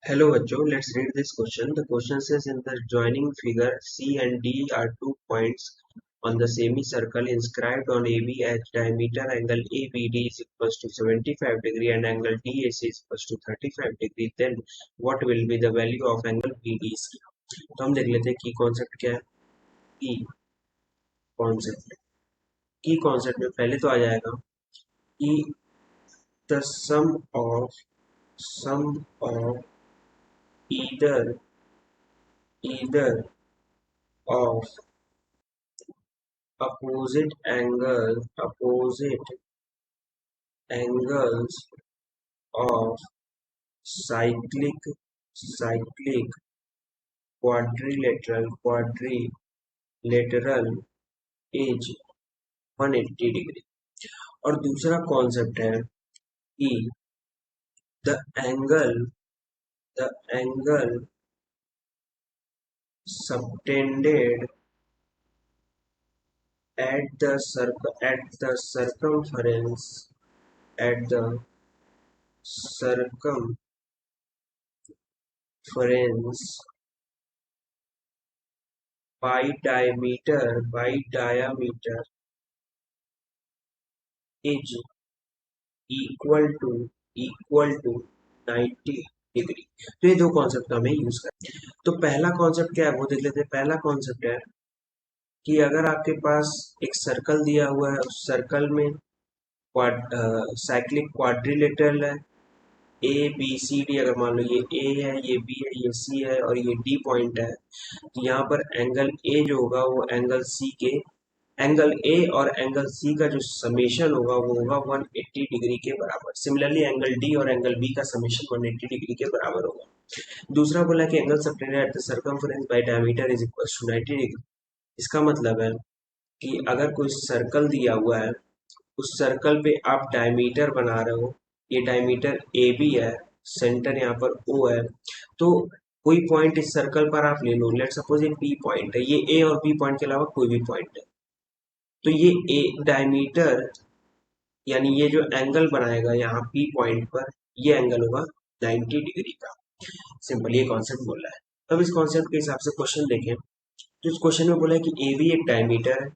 Hello bachcho, let's read this question. The question says in the joining figure C and D are 2 points on the semicircle inscribed on AB as diameter angle ABD is equals to 75 degree and angle DAC is equals to 35 degree. Then what will be the value of angle BDC? तो हम देख लेते हैं की concept क्या है। की concept की कॉन्सेप्ट में पहले तो आ जाएगा कि the sum of either either of opposite angles of cyclic quadrilateral is 180 degree. और दूसरा कॉन्सेप्ट है कि the angle subtended at the circumference at the circumference by diameter is equal to 90 degree. तो ये दो कॉन्सेप्ट हमें यूज करना है। तो पहला कॉन्सेप्ट क्या है वो देख लेते हैं। पहला कॉन्सेप्ट है कि अगर आपके पास एक सर्कल दिया हुआ है, उस सर्कल में साइक्लिक क्वाड्रिलेटरल है ए बी सी डी। अगर मान लो ये ए है, ये बी है, ये सी है और ये डी पॉइंट है, तो यहाँ पर एंगल ए जो होगा वो एंगल ए और एंगल सी का जो समेशन होगा वो होगा 180 डिग्री के बराबर। सिमिलरली एंगल डी और एंगल बी का समेशन 180 डिग्री के बराबर होगा। दूसरा बोला कि angle subtended at the circumference by diameter is equal to 90 degree. इसका मतलब है कि अगर कोई सर्कल दिया हुआ है, उस सर्कल पे आप डायमीटर बना रहे हो, ये डायमीटर ए बी है, सेंटर यहाँ पर ओ है, तो कोई पॉइंट इस सर्कल पर आप ले लो। लेट सपोज ये पी पॉइंट है, ये ए और बी पॉइंट के अलावा कोई भी पॉइंट है, तो ये ए डायमीटर यानी ये जो एंगल बनाएगा यहाँ पी पॉइंट पर, ये एंगल होगा 90 डिग्री का। सिंपल ये कॉन्सेप्ट बोला है। अब इस कॉन्सेप्ट के हिसाब से क्वेश्चन देखें तो इस क्वेश्चन में बोला है कि ए बी एक डायमीटर है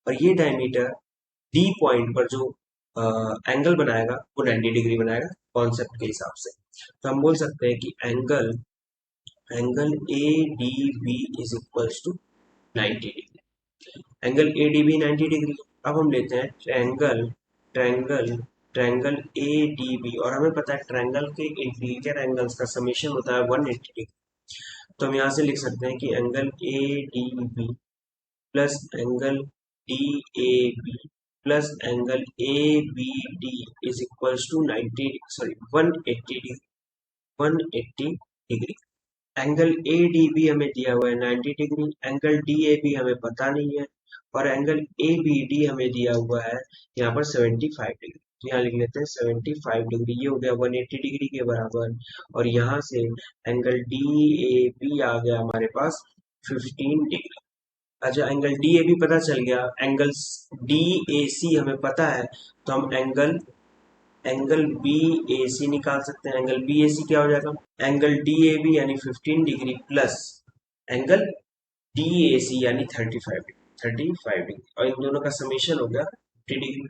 और ये डायमीटर डी पॉइंट पर जो एंगल बनाएगा वो 90 डिग्री बनाएगा कॉन्सेप्ट के हिसाब से। तो हम बोल सकते हैं कि angle angle A D B is equals to 90 degree. Angle A D B 90 degree. अब हम लेते हैं triangle triangle triangle A D B और हमें पता है ट्रायंगल के इंटीरियर एंगल्स का समेशन होता है 180 डिग्री। तो हम यहाँ से लिख सकते हैं कि angle A D B plus angle D A B plus angle A B D is equals to 90 sorry 180 degree 180 degree. Angle A D B हमें दिया हुआ है 90 degree, angle D A B हमें पता नहीं है और एंगल ए बी डी हमें दिया हुआ है यहाँ पर 75 डिग्री। तो यहाँ लिख लेते हैं 75 डिग्री, ये हो गया 180 डिग्री के बराबर। और यहाँ से एंगल डी ए बी आ गया हमारे पास 15 डिग्री। अच्छा एंगल डी ए बी पता चल गया, एंगल डी ए सी हमें पता है, तो हम एंगल एंगल बी ए सी निकाल सकते हैं। एंगल बी ए सी क्या हो जाएगा, एंगल डी ए बी यानी 15 degree plus angle D A C यानी 35 डिग्री और इन दोनों का समेशन हो गया 50 डिग्री।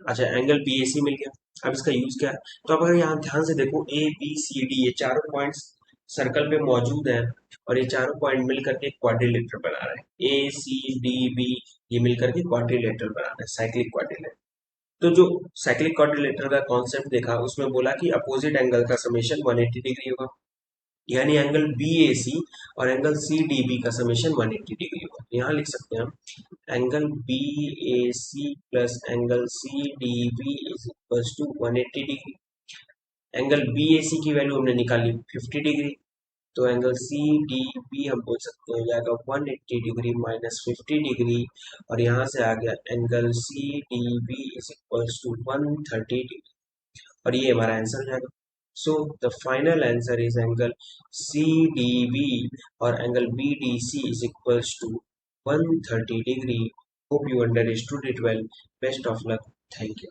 अच्छा एंगल बी ए सी मिल गया। अब इसका यूज क्या है, तो अब अगर यहाँ ध्यान से देखो ए बी सी डी ये चारों पॉइंट्स सर्कल पे मौजूद हैं और ये चारों पॉइंट मिलकर के क्वाड्रिलेटरल बना रहे हैं। ए सी डी बी ये मिलकर के क्वाड्रिलेटरल बना रहे हैं, साइक्लिक क्वाड्रिलेटरल। तो जो साइक्लिक क्वाड्रिलेटरल का कॉन्सेप्ट देखा उसमें बोला कि अपोजिट एंगल का समेशन 180 डिग्री होगा, यानी एंगल बी ए सी और एंगल सी डी बी का समेशन 180 डिग्री होगा। तो यहाँ लिख सकते हैं हम angle B A C plus angle C D B is equal to 180 degree. Angle B A C की वैल्यू हमने निकाली 50 डिग्री, तो एंगल सी डी बी हम बोल सकते हो जाएगा 180 डिग्री माइनस 50 डिग्री और यहाँ से आ गया angle C D B is equal to 130 degree और ये हमारा आंसर हो जाएगा। So the final answer is angle C D B और angle B D C is equal to 130 degree. Hope you understood it well. Best of luck. Thank you.